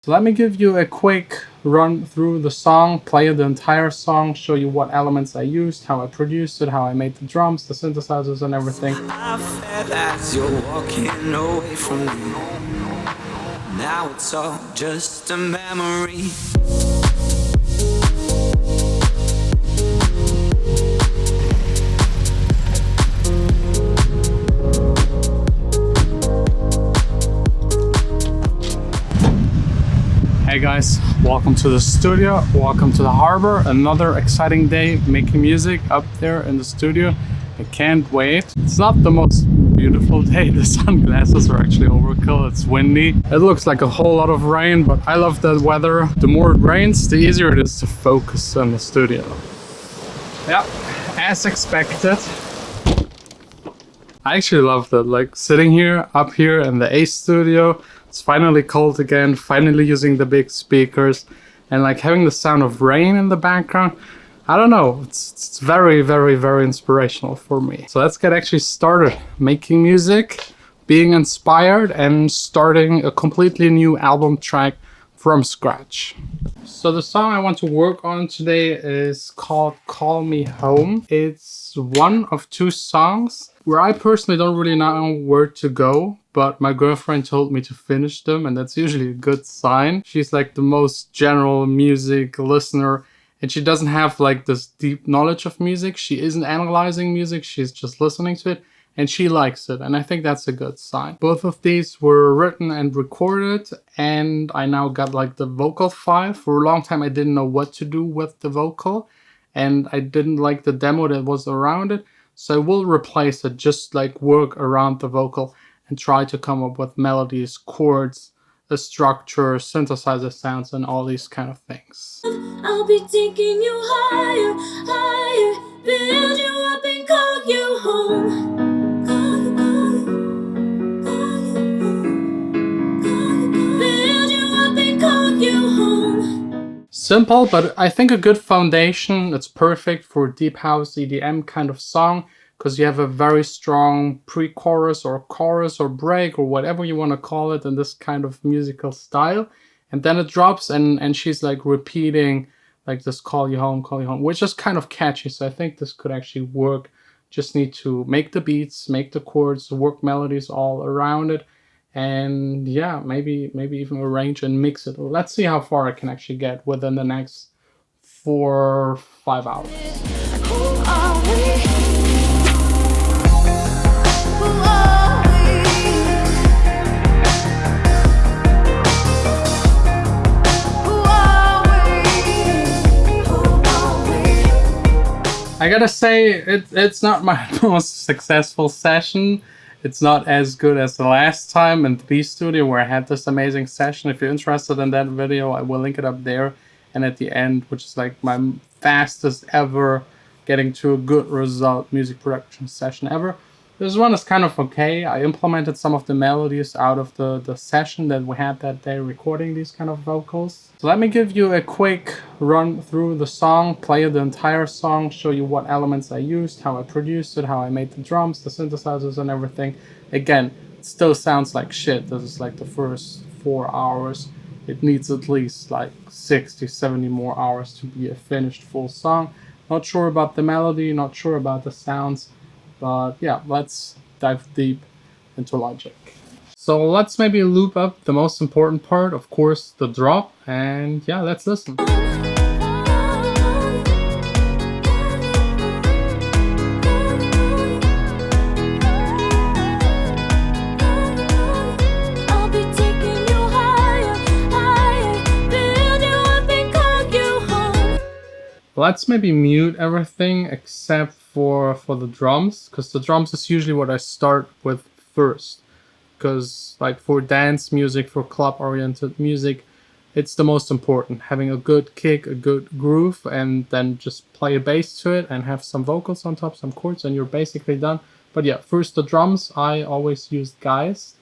So let me give you a quick run through the song, play the entire song, show you what elements I used, how I produced it, how I made the drums, the synthesizers and everything. I felt as you're walking away from me. Now it's all just a memory. Hey guys, welcome to the studio, welcome to the harbor. Another exciting day making music up there in the studio. I can't wait. It's not the most beautiful day. The sunglasses are actually overkill. It's windy. It looks like a whole lot of rain, but I love the weather. The more it rains, the easier it is to focus in the studio. Yeah, as expected. I actually love that, like sitting here, up here in the A studio. It's finally cold again, finally using the big speakers and like having the sound of rain in the background. I don't know, it's very, very, very inspirational for me. So let's get actually started making music, being inspired and starting a completely new album track from scratch. So the song I want to work on today is called Call Me Home. It's one of two songs where I personally don't really know where to go, but my girlfriend told me to finish them, and that's usually a good sign. She's like the most general music listener, and she doesn't have like this deep knowledge of music. She isn't analyzing music, she's just listening to it, and she likes it, and I think that's a good sign. Both of these were written and recorded, and I now got like the vocal file. For a long time I didn't know what to do with the vocal, and I didn't like the demo that was around it, so I will replace it, just like work around the vocal and try to come up with melodies, chords, a structure, synthesizer sounds, and all these kind of things. I'll be taking you higher, higher, build you up and call you home. Call you, call you, call you home. Call you, build you up and call you home. Simple, but I think a good foundation. It's perfect for deep house EDM kind of song, because you have a very strong pre-chorus or chorus or break or whatever you want to call it in this kind of musical style. And then it drops and she's like repeating like this call you home, which is kind of catchy. So I think this could actually work. Just need to make the beats, make the chords, work melodies all around it. And yeah, maybe even arrange and mix it. Let's see how far I can actually get within the next 4 or 5 hours. Who are we? I gotta say, it's not my most successful session. It's not as good as the last time in the B studio where I had this amazing session. If you're interested in that video, I will link it up there. And at the end, which is like my fastest ever getting to a good result music production session ever. This one is kind of okay. I implemented some of the melodies out of the session that we had that day recording these kind of vocals. So let me give you a quick run through the song, play the entire song, show you what elements I used, how I produced it, how I made the drums, the synthesizers and everything. Again, it still sounds like shit. This is like the first 4 hours. It needs at least like 60, 70 more hours to be a finished full song. Not sure about the melody, not sure about the sounds. But yeah, let's dive deep into Logic. So let's maybe loop up the most important part, of course, the drop. And yeah, let's listen. Let's maybe mute everything except for the drums, because the drums is usually what I start with first. Because like for dance music, for club oriented music, it's the most important. Having a good kick, a good groove, and then just play a bass to it and have some vocals on top, some chords, and you're basically done. But yeah, first the drums, I always used guys.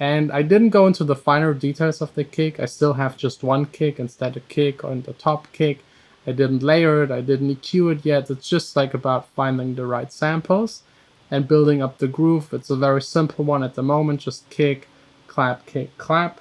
And I didn't go into the finer details of the kick. I still have just one kick instead of kick on the top kick. I didn't layer it, I didn't EQ it yet. It's just like about finding the right samples and building up the groove. It's a very simple one at the moment, just kick, clap, kick, clap.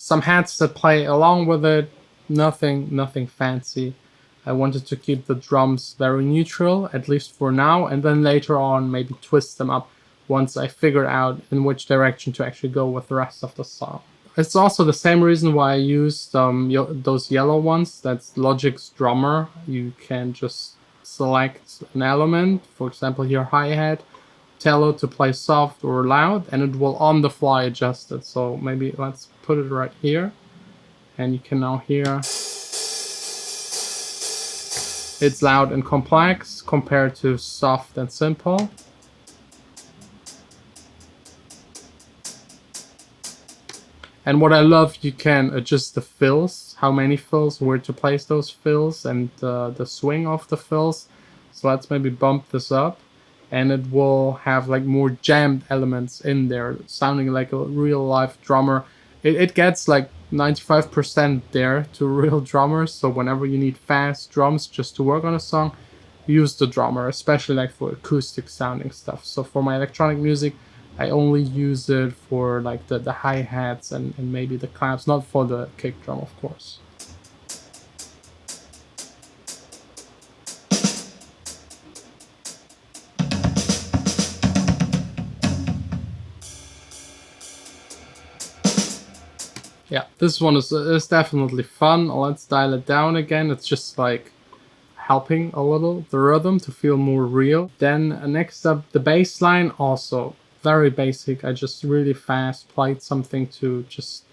some hats that play along with it. Nothing fancy. I wanted to keep the drums very neutral, at least for now, and then later on maybe twist them up once I figure out in which direction to actually go with the rest of the song. It's also the same reason why I used those yellow ones. That's Logic's drummer. You can just select an element, for example here hi-hat, tell it to play soft or loud, and it will on the fly adjust it. So maybe let's put it right here, and you can now hear it's loud and complex compared to soft and simple. And what I love, you can adjust the fills, how many fills, where to place those fills, and the swing of the fills. So let's maybe bump this up, and it will have like more jammed elements in there, sounding like a real live drummer. It gets like 95% there to real drummers, so whenever you need fast drums just to work on a song, use the drummer, especially like for acoustic sounding stuff. So for my electronic music, I only use it for like the hi-hats and maybe the claps, not for the kick drum, of course. Yeah, this one is definitely fun. Let's dial it down again. It's just like helping a little the rhythm to feel more real. Then next up, the bass line, also very basic. I just really fast played something to just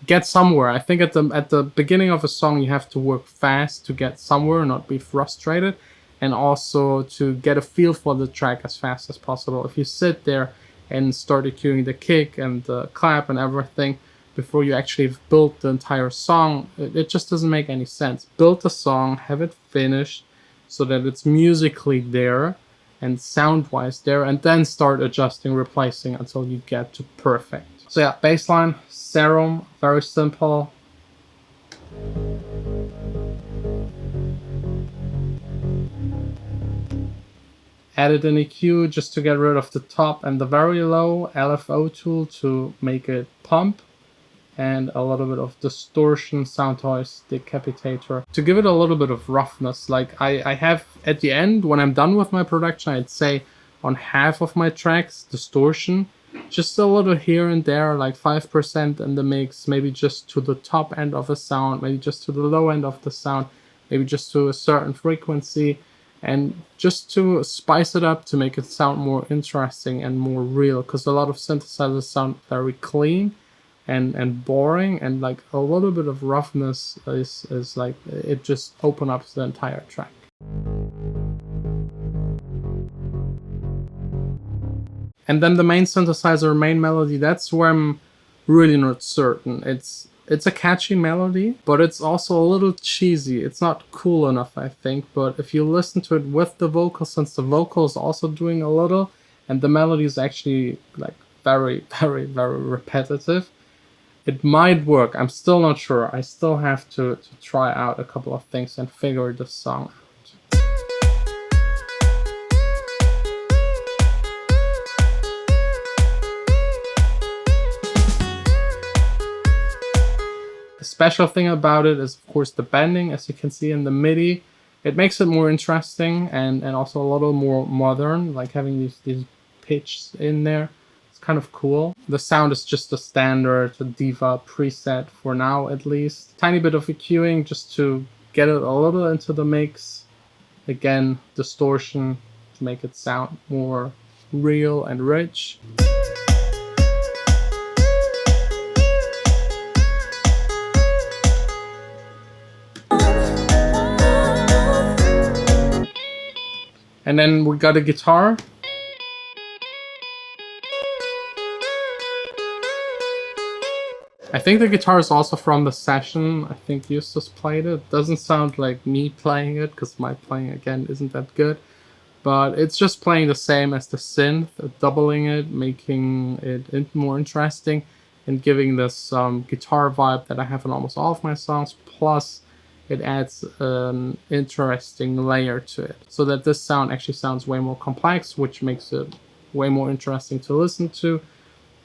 get somewhere. I think at the beginning of a song you have to work fast to get somewhere, not be frustrated, and also to get a feel for the track as fast as possible. If you sit there and start EQing the kick and the clap and everything before you actually have built the entire song, it just doesn't make any sense. Build the song, have it finished so that it's musically there and sound-wise there, and then start adjusting, replacing until you get to perfect. So yeah, bassline, Serum, very simple. Added an EQ just to get rid of the top and the very low, LFO tool to make it pump, and a little bit of distortion, sound noise decapitator to give it a little bit of roughness. Like I have at the end, when I'm done with my production, I'd say on half of my tracks distortion, just a little here and there, like 5% in the mix, maybe just to the top end of a sound, maybe just to the low end of the sound, maybe just to a certain frequency, and just to spice it up to make it sound more interesting and more real, because a lot of synthesizers sound very clean and boring, and like a little bit of roughness is like, it just opens up the entire track. And then the main synthesizer, main melody, that's where I'm really not certain. It's a catchy melody, but it's also a little cheesy. It's not cool enough, I think, but if you listen to it with the vocal, since the vocal is also doing a little, and the melody is actually like very repetitive, it might work. I'm still not sure. I still have to try out a couple of things and figure the song out. The special thing about it is, of course, the bending, as you can see in the MIDI. It makes it more interesting and also a little more modern, like having these pitches in there. Kind of cool. The sound is just a standard Diva preset for now, at least. Tiny bit of EQing just to get it a little into the mix. Again, distortion to make it sound more real and rich. And then we got a guitar. I think the guitar is also from the session. I think Eustace played it. Doesn't sound like me playing it, because my playing, again, isn't that good. But it's just playing the same as the synth, doubling it, making it more interesting, and giving this guitar vibe that I have in almost all of my songs. Plus, it adds an interesting layer to it, so that this sound actually sounds way more complex, which makes it way more interesting to listen to.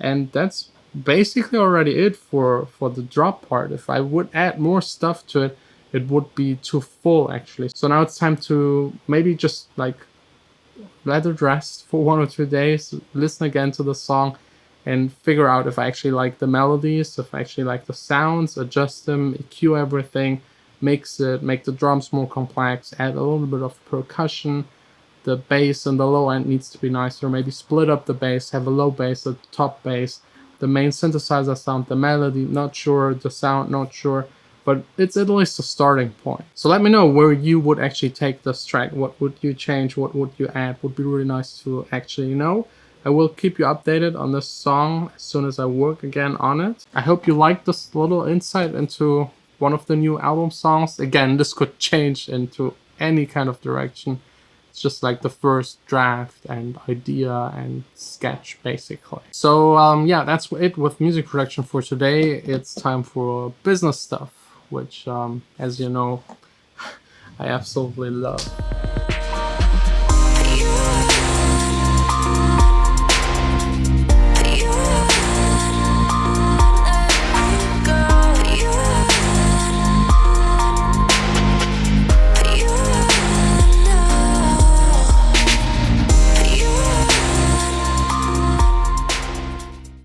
And that's basically already it for the drop part. If I would add more stuff to it, it would be too full actually. So now it's time to maybe just like let it rest for 1 or 2 days, listen again to the song, and figure out if I actually like the melodies, if I actually like the sounds, adjust them, EQ everything, make the drums more complex, add a little bit of percussion. The bass and the low end needs to be nicer, maybe split up the bass, have a low bass, a top bass, the main synthesizer sound, the melody, not sure, the sound, not sure, but it's at least a starting point. So let me know where you would actually take this track. What would you change? What would you add? Would be really nice to actually know. I will keep you updated on this song as soon as I work again on it. I hope you liked this little insight into one of the new album songs. Again, this could change into any kind of direction. It's just like the first draft and idea and sketch, basically. So yeah, that's it with music production for today. It's time for business stuff, which, as you know, I absolutely love.